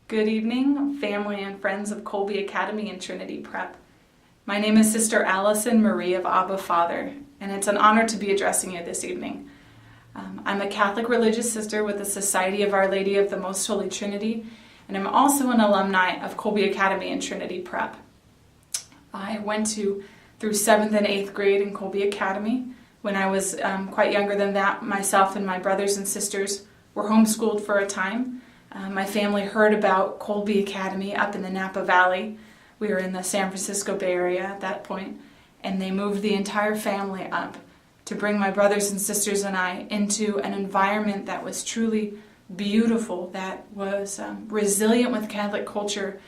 Good evening, family and friends of Colby Academy and Trinity Prep. My name is Sister Alison Marie of Abba Father, and it's an honor to be addressing you this evening. I'm a Catholic religious sister with the Society of Our Lady of the Most Holy Trinity, and I'm also an alumni of Colby Academy and Trinity Prep. I went through 7th and 8th grade in Colby Academy. When I was quite younger than that, myself and my brothers and sisters were homeschooled for a time. My family heard about Colby Academy up in the Napa Valley. We were in the San Francisco Bay Area at that point, and they moved the entire family up to bring my brothers and sisters and I into an environment that was truly beautiful, that was resilient with Catholic culture,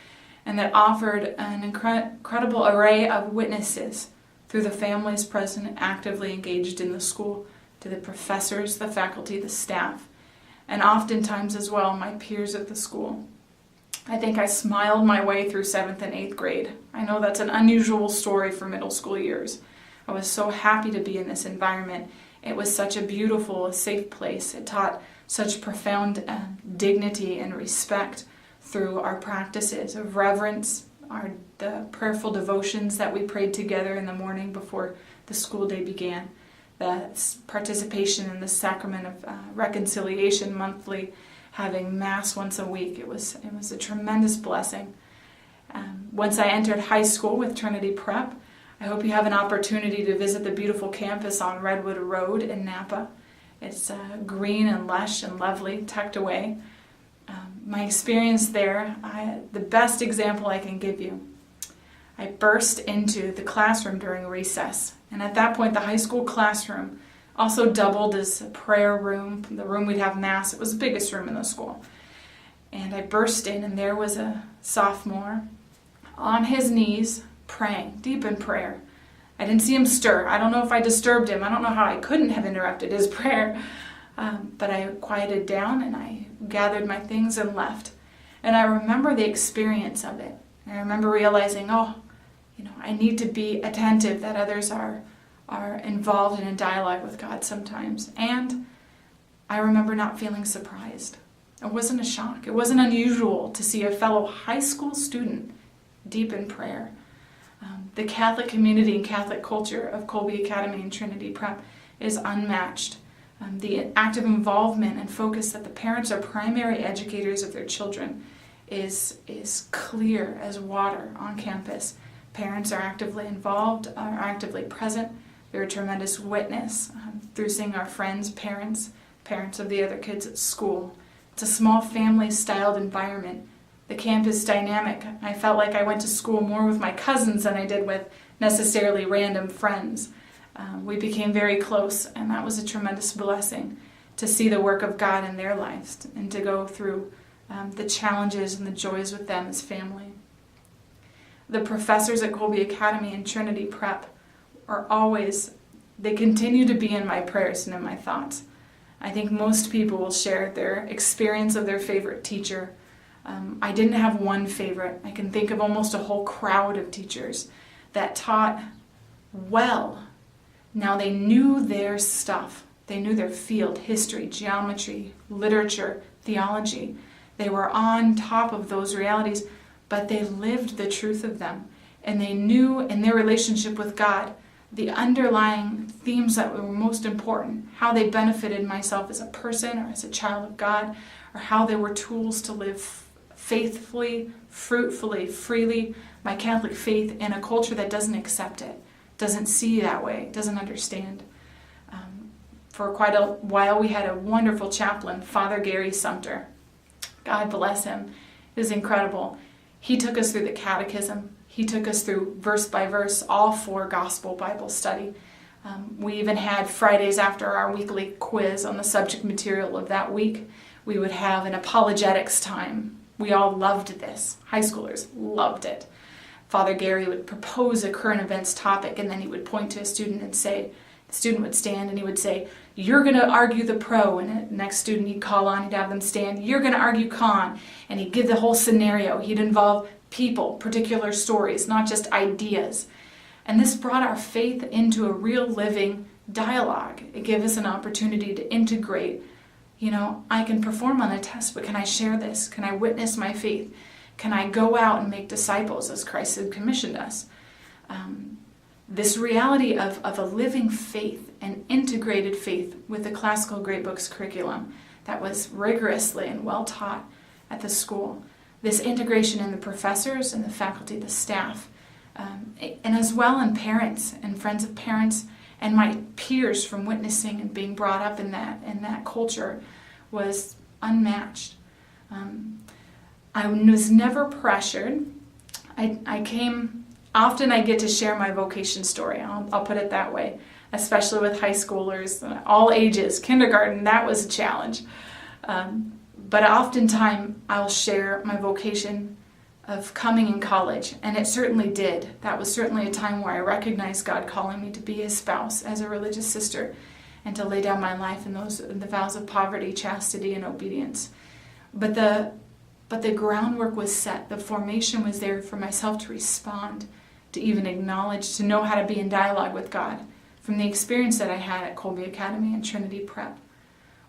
and that offered an incredible array of witnesses through the families present and actively engaged in the school, to the professors, the faculty, the staff, and oftentimes as well my peers at the school. I think I smiled my way through 7th and 8th grade. I know that's an unusual story for middle school years. I was so happy to be in this environment. It was such a beautiful, safe place. It taught such profound dignity and respect through our practices of reverence, the prayerful devotions that we prayed together in the morning before the school day began, the participation in the sacrament of reconciliation monthly, having Mass once a week. It was a tremendous blessing. Once I entered high school with Trinity Prep, I hope you have an opportunity to visit the beautiful campus on Redwood Road in Napa. It's green and lush and lovely, tucked away. My experience there, the best example I can give you, I burst into the classroom during recess. And at that point, the high school classroom also doubled as a prayer room, the room we'd have Mass. It was the biggest room in the school. And I burst in, and there was a sophomore on his knees praying, deep in prayer. I didn't see him stir. I don't know if I disturbed him. I don't know how I couldn't have interrupted his prayer. But I quieted down and I gathered my things and left. And I remember the experience of it. I remember realizing, I need to be attentive that others are involved in a dialogue with God sometimes. And I remember not feeling surprised. It wasn't a shock. It wasn't unusual to see a fellow high school student deep in prayer. The Catholic community and Catholic culture of Colby Academy and Trinity Prep is unmatched. The active involvement and focus that the parents are primary educators of their children is clear as water on campus. Parents are actively involved, are actively present. They're a tremendous witness through seeing our friends, parents of the other kids at school. It's a small family-styled environment. The campus dynamic. I felt like I went to school more with my cousins than I did with necessarily random friends. We became very close, and that was a tremendous blessing to see the work of God in their lives and to go through the challenges and the joys with them as family. The professors at Colby Academy and Trinity Prep they continue to be in my prayers and in my thoughts. I think most people will share their experience of their favorite teacher. I didn't have one favorite. I can think of almost a whole crowd of teachers that taught well. Now they knew their stuff. They knew their field, history, geometry, literature, theology. They were on top of those realities, but they lived the truth of them. And they knew in their relationship with God the underlying themes that were most important, how they benefited myself as a person or as a child of God, or how they were tools to live faithfully, fruitfully, freely, my Catholic faith in a culture that doesn't accept it, doesn't see that way, doesn't understand. For quite a while we had a wonderful chaplain, Father Gary Sumter. God bless him. It was incredible. He took us through the catechism. He took us through verse by verse, all 4 gospel Bible study. We even had Fridays after our weekly quiz on the subject material of that week. We would have an apologetics time. We all loved this. High schoolers loved it. Father Gary would propose a current events topic, and then he would point to a student and say, the student would stand and he would say, "You're going to argue the pro," and the next student he'd call on, he'd have them stand, "You're going to argue con," and he'd give the whole scenario. He'd involve people, particular stories, not just ideas. And this brought our faith into a real living dialogue. It gave us an opportunity to integrate I can perform on a test, but can I share this? Can I witness my faith? Can I go out and make disciples as Christ had commissioned us? This reality of a living faith and integrated faith with the classical great books curriculum that was rigorously and well taught at the school. This integration in the professors and the faculty, the staff, and as well in parents and friends of parents and my peers from witnessing and being brought up in that culture was unmatched. I was never pressured. Often I get to share my vocation story, I'll put it that way, especially with high schoolers, all ages. Kindergarten, that was a challenge. But oftentimes I'll share my vocation of coming in college, and it certainly did. That was certainly a time where I recognized God calling me to be His spouse as a religious sister and to lay down my life in the vows of poverty, chastity, and obedience. But the groundwork was set. The formation was there for myself to respond, to even acknowledge, to know how to be in dialogue with God from the experience that I had at Colby Academy and Trinity Prep.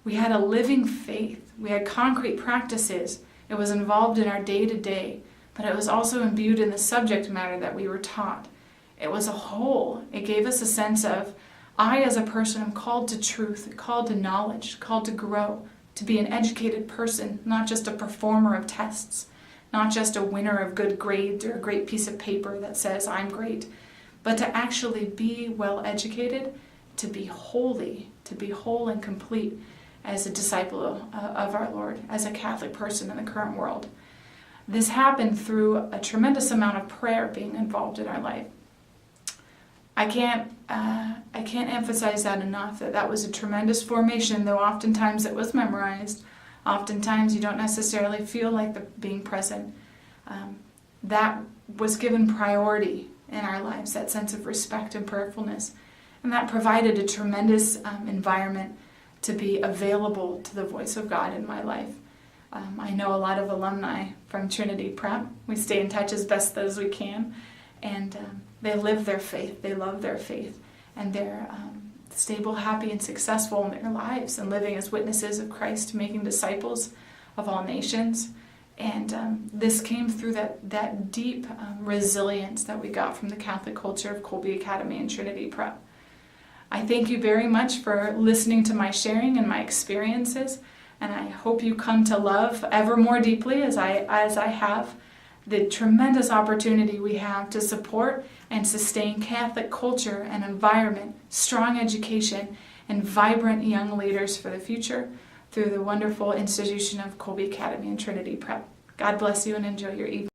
We had a living faith. We had concrete practices. It was involved in our day-to-day, but it was also imbued in the subject matter that we were taught. It was a whole. It gave us a sense of, I as a person am called to truth, called to knowledge, called to grow, to be an educated person, not just a performer of tests, not just a winner of good grades or a great piece of paper that says I'm great, but to actually be well educated, to be holy, to be whole and complete as a disciple of our Lord, as a Catholic person in the current world. This happened through a tremendous amount of prayer being involved in our life. I can't emphasize that enough, that was a tremendous formation, though oftentimes it was memorized. Oftentimes you don't necessarily feel like being present. That was given priority in our lives, that sense of respect and prayerfulness. And that provided a tremendous environment to be available to the voice of God in my life. I know a lot of alumni from Trinity Prep. We stay in touch as best as we can. And they live their faith, they love their faith, and they're stable, happy, and successful in their lives and living as witnesses of Christ, making disciples of all nations. And this came through that deep resilience that we got from the Catholic culture of Colby Academy and Trinity Prep. I thank you very much for listening to my sharing and my experiences, and I hope you come to love ever more deeply as I have the tremendous opportunity we have to support and sustain Catholic culture and environment, strong education, and vibrant young leaders for the future through the wonderful institution of Colby Academy and Trinity Prep. God bless you and enjoy your evening.